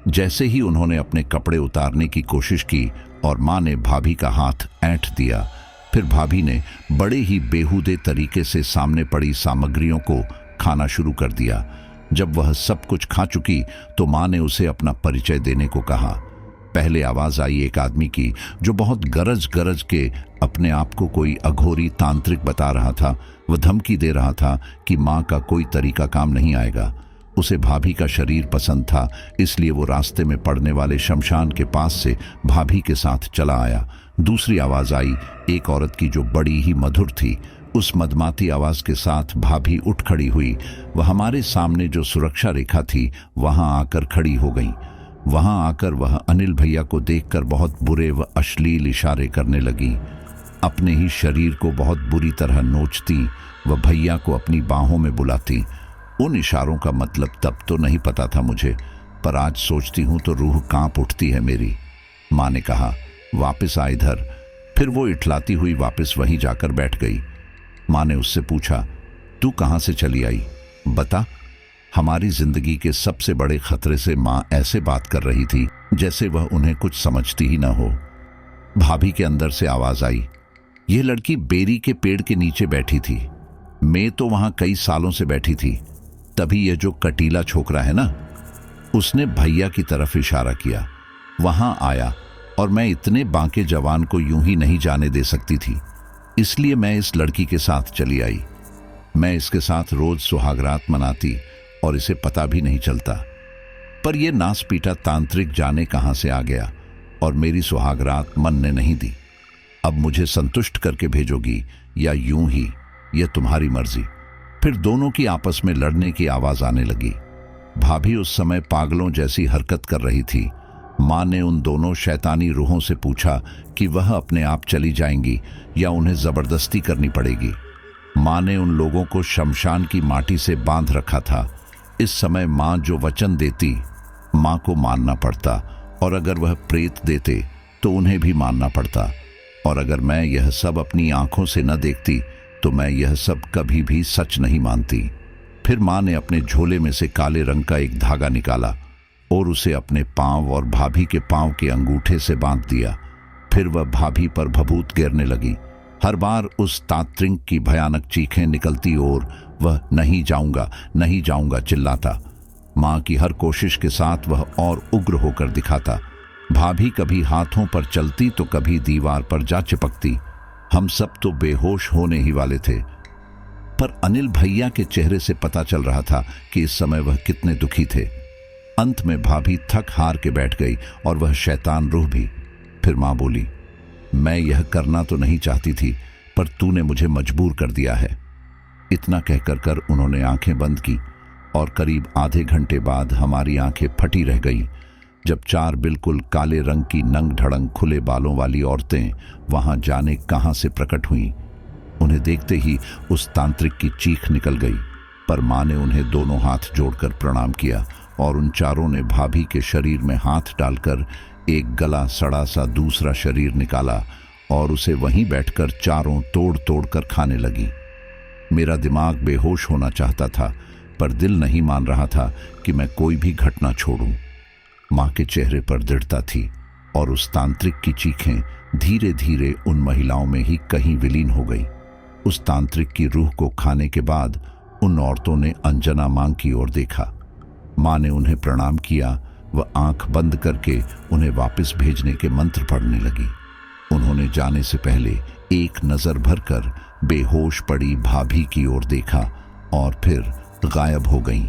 जैसे ही उन्होंने अपने कपड़े उतारने की कोशिश की और माँ ने भाभी का हाथ ऐंठ दिया। फिर भाभी ने बड़े ही बेहूदे तरीके से सामने पड़ी सामग्रियों को खाना शुरू कर दिया। जब वह सब कुछ खा चुकी तो माँ ने उसे अपना परिचय देने को कहा। पहले आवाज आई एक आदमी की जो बहुत गरज गरज के अपने आप को कोई अघोरी तांत्रिक बता रहा था। वह धमकी दे रहा था कि माँ का कोई तरीका काम नहीं आएगा। उसे भाभी का शरीर पसंद था, इसलिए वो रास्ते में पड़ने वाले शमशान के पास से भाभी के साथ चला आया। दूसरी आवाज आई एक औरत की जो बड़ी ही मधुर थी। उस मदमाती आवाज के साथ भाभी उठ खड़ी हुई। वह हमारे सामने जो सुरक्षा रेखा थी वहां आकर खड़ी हो गई। वहां आकर वह अनिल भैया को देखकर बहुत बुरे व अश्लील इशारे करने लगी। अपने ही शरीर को बहुत बुरी तरह नोचती व भैया को अपनी बाहों में बुलाती। उन इशारों का मतलब तब तो नहीं पता था मुझे, पर आज सोचती हूं तो रूह कांप उठती है मेरी। माँ ने कहा, वापस आ इधर। फिर वो इठलाती हुई वापस वहीं जाकर बैठ गई। माँ ने उससे पूछा, तू कहाँ से चली आई, बता। हमारी जिंदगी के सबसे बड़े खतरे से माँ ऐसे बात कर रही थी जैसे वह उन्हें कुछ समझती ही न हो। भाभी के अंदर से आवाज आई, यह लड़की बेरी के पेड़ के नीचे बैठी थी। मैं तो वहां कई सालों से बैठी थी। तभी यह जो कटीला छोकरा है ना, उसने भैया की तरफ इशारा किया, वहां आया और मैं इतने बांके जवान को यूं ही नहीं जाने दे सकती थी, इसलिए मैं इस लड़की के साथ चली आई। मैं इसके साथ रोज सुहागरात मनाती और इसे पता भी नहीं चलता। पर यह नास पीटा तांत्रिक जाने कहां से आ गया और मेरी सुहागरात मन ने नहीं दी। अब मुझे संतुष्ट करके भेजोगी या यूं ही, यह तुम्हारी मर्जी। फिर दोनों की आपस में लड़ने की आवाज आने लगी। भाभी उस समय पागलों जैसी हरकत कर रही थी। माँ ने उन दोनों शैतानी रूहों से पूछा कि वह अपने आप चली जाएंगी या उन्हें जबरदस्ती करनी पड़ेगी। माँ ने उन लोगों को शमशान की माटी से बांध रखा था। इस समय माँ जो वचन देती, माँ को मानना पड़ता, और अगर वह प्रेत देते तो उन्हें भी मानना पड़ता। और अगर मैं यह सब अपनी आंखों से न देखती तो मैं यह सब कभी भी सच नहीं मानती। फिर माँ ने अपने झोले में से काले रंग का एक धागा निकाला और उसे अपने पांव और भाभी के पांव के अंगूठे से बांध दिया। फिर वह भाभी पर भभूत गिरने लगी। हर बार उस तांत्रिक की भयानक चीखें निकलती और वह नहीं जाऊंगा चिल्लाता। मां की हर कोशिश के साथ वह और उग्र होकर दिखाता। भाभी कभी हाथों पर चलती तो कभी दीवार पर जा चिपकती। हम सब तो बेहोश होने ही वाले थे, पर अनिल भैया के चेहरे से पता चल रहा था कि इस समय वह कितने दुखी थे। अंत में भाभी थक हार के बैठ गई और वह शैतान रूह भी। फिर मां बोली, मैं यह करना तो नहीं चाहती थी, पर तूने मुझे मजबूर कर दिया है। इतना कहकर उन्होंने आंखें बंद की और करीब आधे घंटे बाद हमारी आंखें फटी रह गईं, जब 4 बिल्कुल काले रंग की नंग ढड़ंग खुले बालों वाली औरतें वहां जाने कहां से प्रकट हुईं। उन्हें देखते ही उस तांत्रिक की चीख निकल गई, पर मां ने उन्हें दोनों हाथ जोड़कर प्रणाम किया और उन चारों ने भाभी के शरीर में हाथ डालकर एक गला सड़ा सा दूसरा शरीर निकाला और उसे वहीं बैठकर चारों तोड़ तोड़ कर खाने लगी। मेरा दिमाग बेहोश होना चाहता था, पर दिल नहीं मान रहा था कि मैं कोई भी घटना छोड़ूं। मां के चेहरे पर दृढ़ता थी और उस तांत्रिक की चीखें धीरे धीरे उन महिलाओं में ही कहीं विलीन हो गई। उस तांत्रिक की रूह को खाने के बाद उन औरतों ने अंजना मां की ओर देखा। मां ने उन्हें प्रणाम किया। वह आंख बंद करके उन्हें वापस भेजने के मंत्र पढ़ने लगी। उन्होंने जाने से पहले एक नजर भरकर बेहोश पड़ी भाभी की ओर देखा और फिर गायब हो गईं।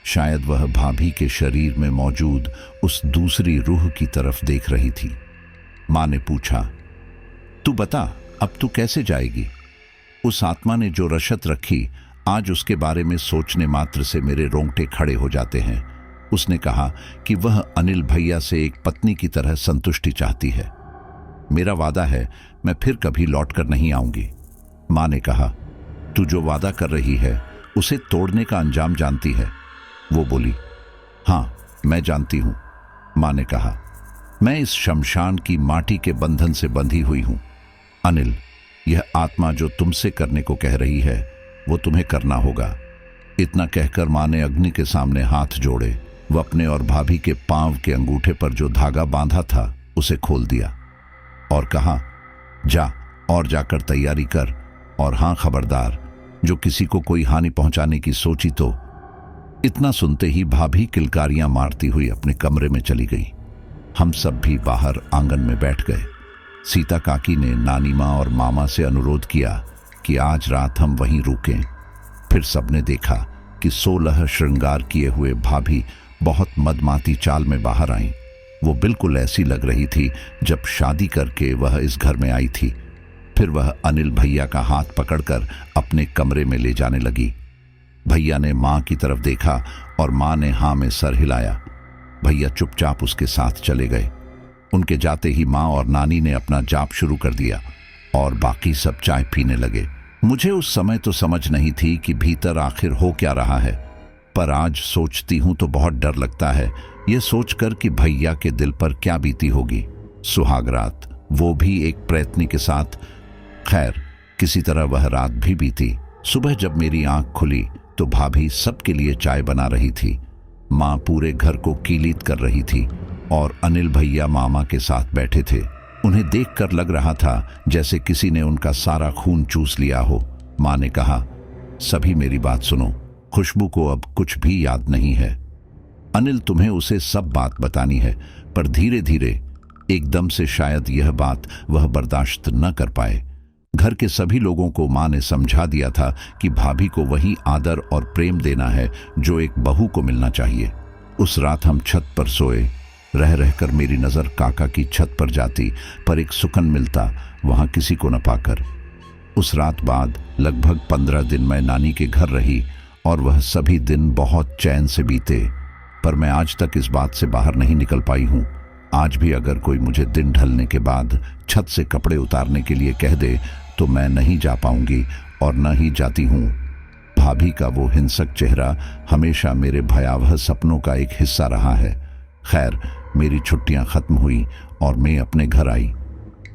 शायद वह भाभी के शरीर में मौजूद उस दूसरी रूह की तरफ देख रही थी। मां ने पूछा, तू बता, अब तू कैसे जाएगी? उस आत्मा ने जो रशत रखी, आज उसके बारे में सोचने मात्र से मेरे रोंगटे खड़े हो जाते हैं। उसने कहा कि वह अनिल भैया से एक पत्नी की तरह संतुष्टि चाहती है। मेरा वादा है, मैं फिर कभी लौटकर नहीं आऊंगी। मां ने कहा, तू जो वादा कर रही है उसे तोड़ने का अंजाम जानती है? वो बोली, हाँ मैं जानती हूं। मां ने कहा, मैं इस शमशान की माटी के बंधन से बंधी हुई हूं। अनिल, यह आत्मा जो तुमसे करने को कह रही है वो तुम्हें करना होगा। इतना कहकर मां ने अग्नि के सामने हाथ जोड़े। वह अपने और भाभी के पांव के अंगूठे पर जो धागा बांधा था उसे खोल दिया और कहा, जा और जाकर तैयारी कर, और हां खबरदार, जो किसी को कोई हानि पहुंचाने की सोची तो। इतना सुनते ही भाभी किलकारियां मारती हुई अपने कमरे में चली गई। हम सब भी बाहर आंगन में बैठ गए। सीता काकी ने नानी मां और मामा से अनुरोध किया कि आज रात हम वहीं रुकें। फिर सबने देखा कि 16 श्रृंगार किए हुए भाभी बहुत मदमाती चाल में बाहर आईं। वो बिल्कुल ऐसी लग रही थी जब शादी करके वह इस घर में आई थी। फिर वह अनिल भैया का हाथ पकड़कर अपने कमरे में ले जाने लगी। भैया ने मां की तरफ देखा और मां ने हां में सर हिलाया। भैया चुपचाप उसके साथ चले गए। उनके जाते ही मां और नानी ने अपना जाप शुरू कर दिया और बाकी सब चाय पीने लगे। मुझे उस समय तो समझ नहीं थी कि भीतर आखिर हो क्या रहा है, पर आज सोचती हूं तो बहुत डर लगता है, ये सोचकर कि भैया के दिल पर क्या बीती होगी। सुहाग रात, वो भी एक प्रयत्न के साथ। खैर, किसी तरह वह रात भी बीती। सुबह जब मेरी आंख खुली तो भाभी सबके लिए चाय बना रही थी। मां पूरे घर को कीलीत कर रही थी और अनिल भैया मामा के साथ बैठे थे। उन्हें देखकर लग रहा था जैसे किसी ने उनका सारा खून चूस लिया हो। मां ने कहा, सभी मेरी बात सुनो, खुशबू को अब कुछ भी याद नहीं है। अनिल, तुम्हें उसे सब बात बतानी है, पर धीरे धीरे, एकदम से शायद यह बात वह बर्दाश्त न कर पाए। घर के सभी लोगों को मां ने समझा दिया था कि भाभी को वही आदर और प्रेम देना है जो एक बहू को मिलना चाहिए। उस रात हम छत पर सोए। रह रहकर मेरी नज़र काका की छत पर जाती, पर एक सुकन मिलता वहां किसी को न पाकर। उस रात बाद लगभग 15 दिन मैं नानी के घर रही और वह सभी दिन बहुत चैन से बीते, पर मैं आज तक इस बात से बाहर नहीं निकल पाई हूँ। आज भी अगर कोई मुझे दिन ढलने के बाद छत से कपड़े उतारने के लिए कह दे तो मैं नहीं जा पाऊंगी और न ही जाती हूँ। भाभी का वो हिंसक चेहरा हमेशा मेरे भयावह सपनों का एक हिस्सा रहा है। खैर, मेरी छुट्टियां खत्म हुई और मैं अपने घर आई।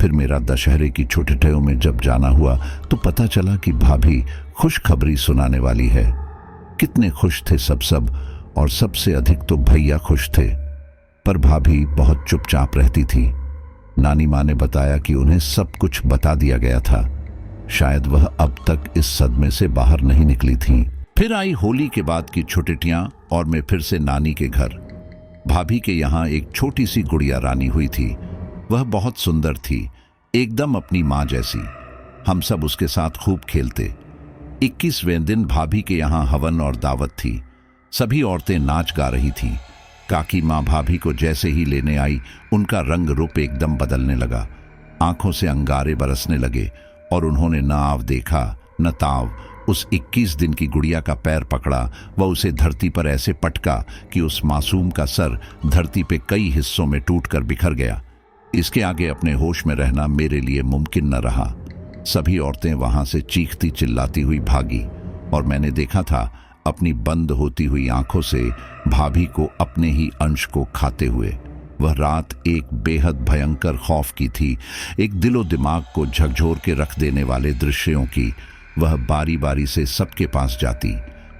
फिर मेरा दशहरे की छुट्टियों में जब जाना हुआ तो पता चला कि भाभी खुशखबरी सुनाने वाली है। कितने खुश थे सब। और सबसे अधिक तो भैया खुश थे, पर भाभी बहुत चुपचाप रहती थी। नानी माँ ने बताया कि उन्हें सब कुछ बता दिया गया था। शायद वह अब तक इस सदमे से बाहर नहीं निकली थीं। फिर आई होली के बाद की छुट्टियां और मैं फिर से नानी के घर। भाभी के यहाँ एक छोटी सी गुड़िया रानी हुई थी। वह बहुत सुंदर थी, एकदम अपनी माँ जैसी। हम सब उसके साथ खूब खेलते। 21वें दिन भाभी के यहाँ हवन और दावत थी। सभी औरतें नाच गा रही थीं। काकी माँ भाभी को जैसे ही लेने आई, उनका रंग रूप एकदम बदलने लगा। आंखों से अंगारे बरसने लगे और उन्होंने न आव देखा न ताव। उस 21 दिन की गुड़िया का पैर पकड़ा व उसे धरती पर ऐसे पटका कि उस मासूम का सर धरती पे कई हिस्सों में टूटकर बिखर गया। इसके आगे अपने होश में रहना मेरे लिए मुमकिन न रहा। सभी औरतें वहां से चीखती चिल्लाती हुई भागी और मैंने देखा था अपनी बंद होती हुई आंखों से भाभी को अपने ही अंश को खाते हुए। वह रात एक बेहद भयंकर खौफ की थी, एक दिलो दिमाग को झकझोर के रख देने वाले दृश्यों की। वह बारी बारी से सबके पास जाती,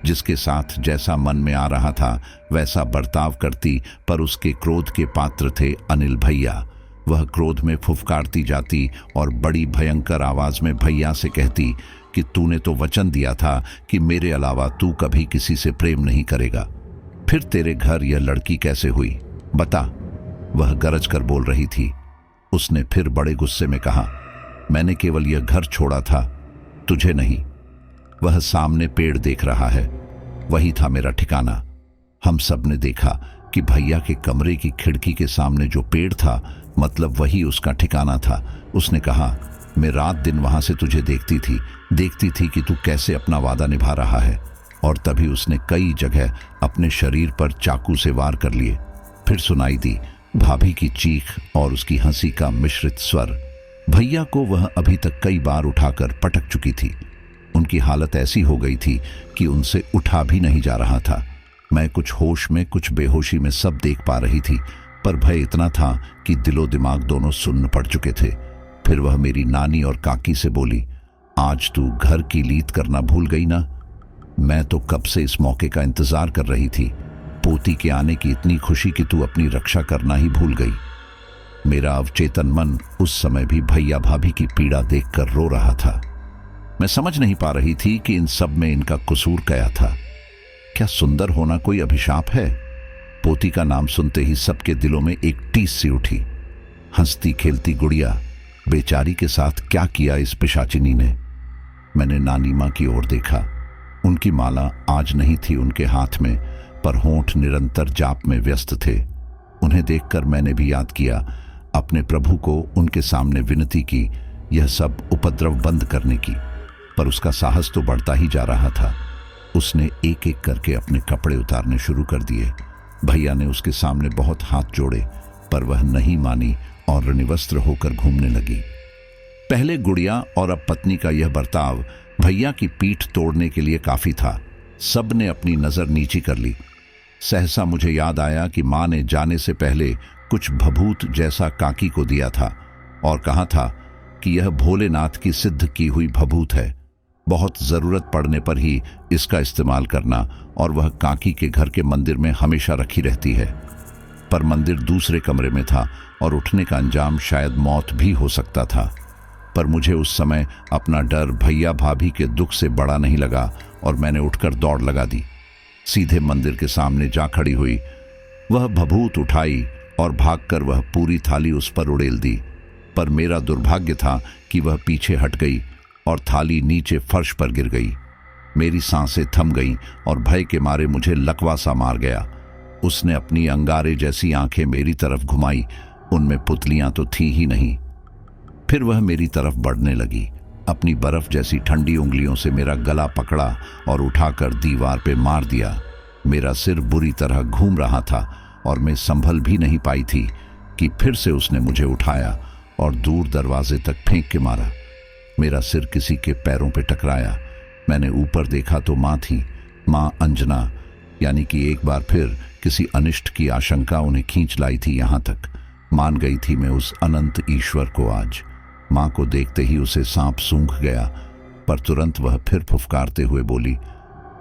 जिसके साथ जैसा मन में आ रहा था वैसा बर्ताव करती, पर उसके क्रोध के पात्र थे अनिल भैया। वह क्रोध में फुफकारती जाती और बड़ी भयंकर आवाज में भैया से कहती कि तूने तो वचन दिया था कि मेरे अलावा तू कभी किसी से प्रेम नहीं करेगा, फिर तेरे घर यह लड़की कैसे हुई बता। वह गरज कर बोल रही थी। उसने फिर बड़े गुस्से में कहा, मैंने केवल यह घर छोड़ा था, तुझे नहीं। वह सामने पेड़ देख रहा है, वही था मेरा ठिकाना। हम सब ने देखा कि भैया के कमरे की खिड़की के सामने जो पेड़ था, मतलब वही उसका ठिकाना था। उसने कहा, मैं रात दिन वहां से तुझे देखती थी कि तू कैसे अपना वादा निभा रहा है। और तभी उसने कई जगह अपने शरीर पर चाकू से वार कर लिए। फिर सुनाई दी भाभी की चीख और उसकी हंसी का मिश्रित स्वर। भैया को वह अभी तक कई बार उठाकर पटक चुकी थी। उनकी हालत ऐसी हो गई थी कि उनसे उठा भी नहीं जा रहा था। मैं कुछ होश में कुछ बेहोशी में सब देख पा रही थी, पर भय इतना था कि दिलो दिमाग दोनों सुन्न पड़ चुके थे। फिर वह मेरी नानी और काकी से बोली, आज तू घर की लीद करना भूल गई ना? मैं तो कब से इस मौके का इंतजार कर रही थी। पोती के आने की इतनी खुशी कि तू अपनी रक्षा करना ही भूल गई। मेरा अवचेतन मन उस समय भी भैया भाभी की पीड़ा देखकर रो रहा था। मैं समझ नहीं पा रही थी कि इन सब में इनका कसूर क्या था। क्या सुंदर होना कोई अभिशाप है? पोती का नाम सुनते ही सबके दिलों में एक टीस सी उठी। हंसती खेलती गुड़िया, बेचारी के साथ क्या किया इस पिशाचिनी ने। मैंने नानी माँ की ओर देखा। उनकी माला आज नहीं थी उनके हाथ में, पर होंठ निरंतर जाप में व्यस्त थे। उन्हें देखकर मैंने भी याद किया, अपने प्रभु को उनके सामने विनती की यह सब उपद्रव बंद करने की, पर उसका साहस तो बढ़ता ही जा रहा था। उसने एक एक करके अपने कपड़े उतारने शुरू कर दिए। भैया ने उसके सामने बहुत हाथ जोड़े, पर वह नहीं मानी और रणिवस्त्र होकर घूमने लगी। पहले गुड़िया और अब पत्नी का यह बर्ताव भैया की पीठ तोड़ने के लिए काफी था। सब ने अपनी नजर नीची कर ली। सहसा मुझे याद आया कि माँ ने जाने से पहले कुछ भभूत जैसा काकी को दिया था और कहा था कि यह भोलेनाथ की सिद्ध की हुई भभूत है, बहुत जरूरत पड़ने पर ही इसका इस्तेमाल करना, और वह काकी के घर के मंदिर में हमेशा रखी रहती है। पर मंदिर दूसरे कमरे में था और उठने का अंजाम शायद मौत भी हो सकता था। पर मुझे उस समय अपना डर भैया भाभी के दुख से बड़ा नहीं लगा और मैंने उठकर दौड़ लगा दी। सीधे मंदिर के सामने जा खड़ी हुई। वह भभूत उठाई और भागकर वह पूरी थाली उस पर उड़ेल दी। पर मेरा दुर्भाग्य था कि वह पीछे हट गई और थाली नीचे फर्श पर गिर गई। मेरी सांसें थम गईं और भय के मारे मुझे लकवा सा मार गया। उसने अपनी अंगारे जैसी आंखें मेरी तरफ घुमाई, उनमें पुतलियां तो थी ही नहीं। फिर वह मेरी तरफ बढ़ने लगी। अपनी बर्फ जैसी ठंडी उंगलियों से मेरा गला पकड़ा और उठाकर दीवार पे मार दिया। मेरा सिर बुरी तरह घूम रहा था और मैं संभल भी नहीं पाई थी कि फिर से उसने मुझे उठाया और दूर दरवाजे तक फेंक के मारा। मेरा सिर किसी के पैरों पे टकराया। मैंने ऊपर देखा तो माँ थी, माँ अंजना, यानी कि एक बार फिर किसी अनिष्ट की आशंका उन्हें खींच लाई थी यहाँ तक। मान गई थी मैं उस अनंत ईश्वर को आज। माँ को देखते ही उसे सांप सूंघ गया, पर तुरंत वह फिर फुफकारते हुए बोली,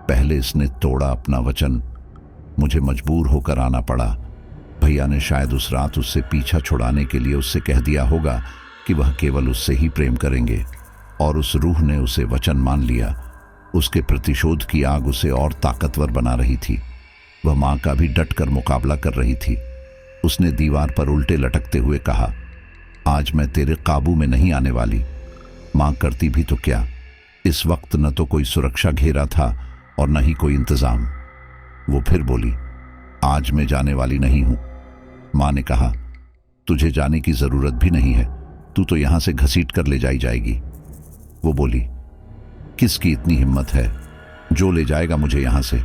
पहले इसने तोड़ा अपना वचन, मुझे मजबूर होकर आना पड़ा। भैया ने शायद उस रात उससे पीछा छुड़ाने के लिए उससे कह दिया होगा कि वह केवल उससे ही प्रेम करेंगे, और उस रूह ने उसे वचन मान लिया। उसके प्रतिशोध की आग उसे और ताकतवर बना रही थी। वह मां का भी डट कर मुकाबला कर रही थी। उसने दीवार पर उल्टे लटकते हुए कहा, आज मैं तेरे काबू में नहीं आने वाली। मां करती भी तो क्या, इस वक्त न तो कोई सुरक्षा घेरा था और न ही कोई इंतजाम। वो फिर बोली, आज मैं जाने वाली नहीं हूं। मां ने कहा, तुझे जाने की जरूरत भी नहीं है, तू तो यहां से घसीट कर ले जाई जाएगी। वो बोली, किसकी इतनी हिम्मत है जो ले जाएगा मुझे यहां से?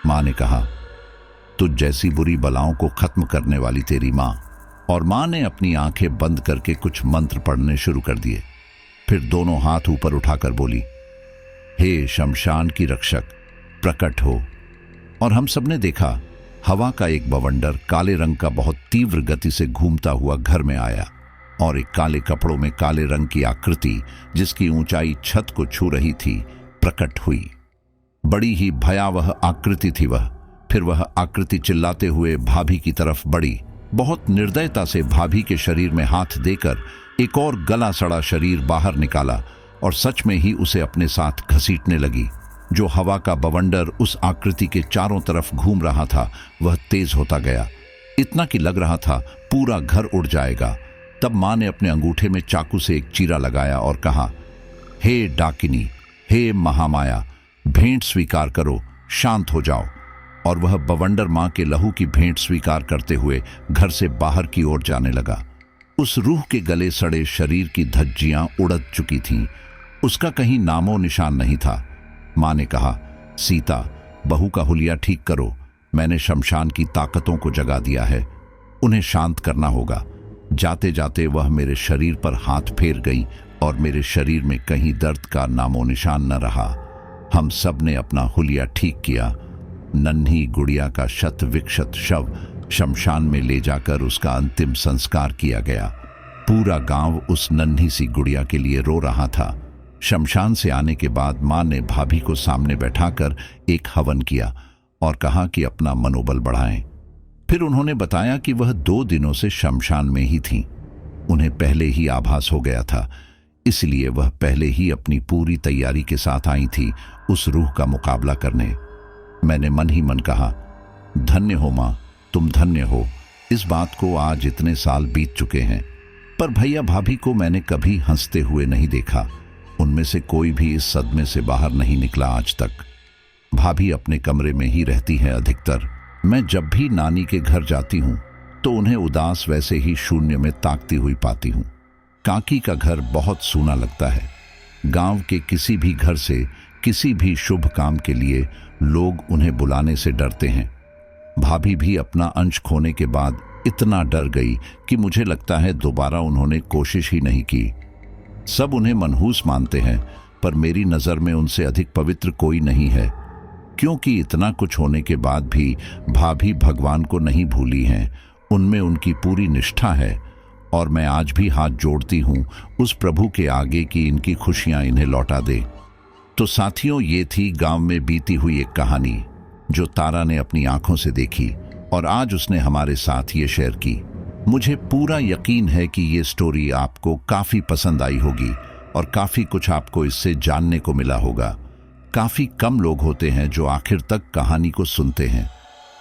मां ने कहा, तुझ जैसी बुरी बलाओं को खत्म करने वाली तेरी मां। और मां ने अपनी आंखें बंद करके कुछ मंत्र पढ़ने शुरू कर दिए। फिर दोनों हाथ ऊपर उठाकर बोली, हे शमशान की रक्षक, प्रकट हो। और हम सबने देखा, हवा का एक बवंडर काले रंग का बहुत तीव्र गति से घूमता हुआ घर में आया, और एक काले कपड़ों में काले रंग की आकृति जिसकी ऊंचाई छत को छू रही थी प्रकट हुई। बड़ी ही भयावह आकृति थी वह। फिर वह आकृति चिल्लाते हुए भाभी की तरफ बढ़ी। बहुत निर्दयता से भाभी के शरीर में हाथ देकर एक और गला सड़ा शरीर बाहर निकाला और सच में ही उसे अपने साथ घसीटने लगी। जो हवा का बवंडर उस आकृति के चारों तरफ घूम रहा था वह तेज होता गया, इतना कि लग रहा था पूरा घर उड़ जाएगा। तब मां ने अपने अंगूठे में चाकू से एक चीरा लगाया और कहा, हे डाकिनी, हे महामाया, भेंट स्वीकार करो, शांत हो जाओ। और वह बवंडर मां के लहू की भेंट स्वीकार करते हुए घर से बाहर की ओर जाने लगा। उस रूह के गले सड़े शरीर की धज्जियां उड़ चुकी थीं। उसका कहीं नामो निशान नहीं था। मां ने कहा, सीता, बहू का हुलिया ठीक करो। मैंने शमशान की ताकतों को जगा दिया है, उन्हें शांत करना होगा। जाते जाते वह मेरे शरीर पर हाथ फेर गई और मेरे शरीर में कहीं दर्द का नामो निशान न रहा। हम सब ने अपना हुलिया ठीक किया। नन्ही गुड़िया का शत विक्षत शव शमशान में ले जाकर उसका अंतिम संस्कार किया गया। पूरा गांव उस नन्ही सी गुड़िया के लिए रो रहा था। शमशान से आने के बाद मां ने भाभी को सामने बैठाकर एक हवन किया और कहा कि अपना मनोबल बढ़ाएं। फिर उन्होंने बताया कि वह 2 दिनों से शमशान में ही थीं। उन्हें पहले ही आभास हो गया था, इसलिए वह पहले ही अपनी पूरी तैयारी के साथ आई थी उस रूह का मुकाबला करने। मैंने मन ही मन कहा, धन्य हो मां, तुम धन्य हो। इस बात को आज इतने साल बीत चुके हैं, पर भैया भाभी को मैंने कभी हंसते हुए नहीं देखा। उनमें से कोई भी इस सदमे से बाहर नहीं निकला आज तक। भाभी अपने कमरे में ही रहती है अधिकतर। मैं जब भी नानी के घर जाती हूँ तो उन्हें उदास वैसे ही शून्य में ताकती हुई पाती हूँ। काकी का घर बहुत सूना लगता है। गांव के किसी भी घर से किसी भी शुभ काम के लिए लोग उन्हें बुलाने से डरते हैं। भाभी भी अपना अंश खोने के बाद इतना डर गई कि मुझे लगता है दोबारा उन्होंने कोशिश ही नहीं की। सब उन्हें मनहूस मानते हैं, पर मेरी नज़र में उनसे अधिक पवित्र कोई नहीं है, क्योंकि इतना कुछ होने के बाद भी भाभी भगवान को नहीं भूली हैं। उनमें उनकी पूरी निष्ठा है, और मैं आज भी हाथ जोड़ती हूँ उस प्रभु के आगे कि इनकी खुशियाँ इन्हें लौटा दे। तो साथियों, ये थी गांव में बीती हुई एक कहानी जो तारा ने अपनी आंखों से देखी और आज उसने हमारे साथ ये शेयर की। मुझे पूरा यकीन है कि ये स्टोरी आपको काफ़ी पसंद आई होगी और काफ़ी कुछ आपको इससे जानने को मिला होगा। काफ़ी कम लोग होते हैं जो आखिर तक कहानी को सुनते हैं,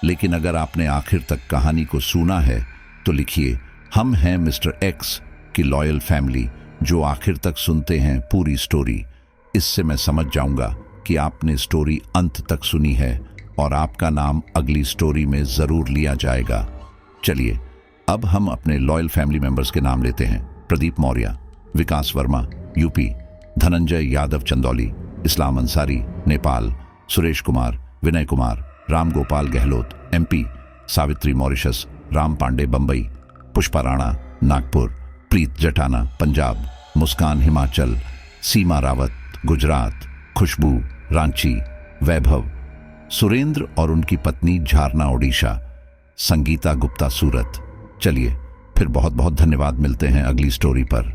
लेकिन अगर आपने आखिर तक कहानी को सुना है तो लिखिए, हम हैं मिस्टर एक्स की लॉयल फैमिली जो आखिर तक सुनते हैं पूरी स्टोरी। इससे मैं समझ जाऊंगा कि आपने स्टोरी अंत तक सुनी है और आपका नाम अगली स्टोरी में ज़रूर लिया जाएगा। चलिए अब हम अपने लॉयल फैमिली मेंबर्स के नाम लेते हैं। प्रदीप मौर्य, विकास वर्मा यूपी, धनंजय यादव चंदौली, इस्लाम अंसारी नेपाल, सुरेश कुमार, विनय कुमार, राम गोपाल गहलोत एमपी, सावित्री मॉरिशस, राम पांडे बंबई, पुष्पा राणा नागपुर, प्रीत जटाना पंजाब, मुस्कान हिमाचल, सीमा रावत गुजरात, खुशबू रांची, वैभव, सुरेंद्र और उनकी पत्नी झारना ओडिशा, संगीता गुप्ता सूरत। चलिए फिर बहुत बहुत धन्यवाद, मिलते हैं अगली स्टोरी पर।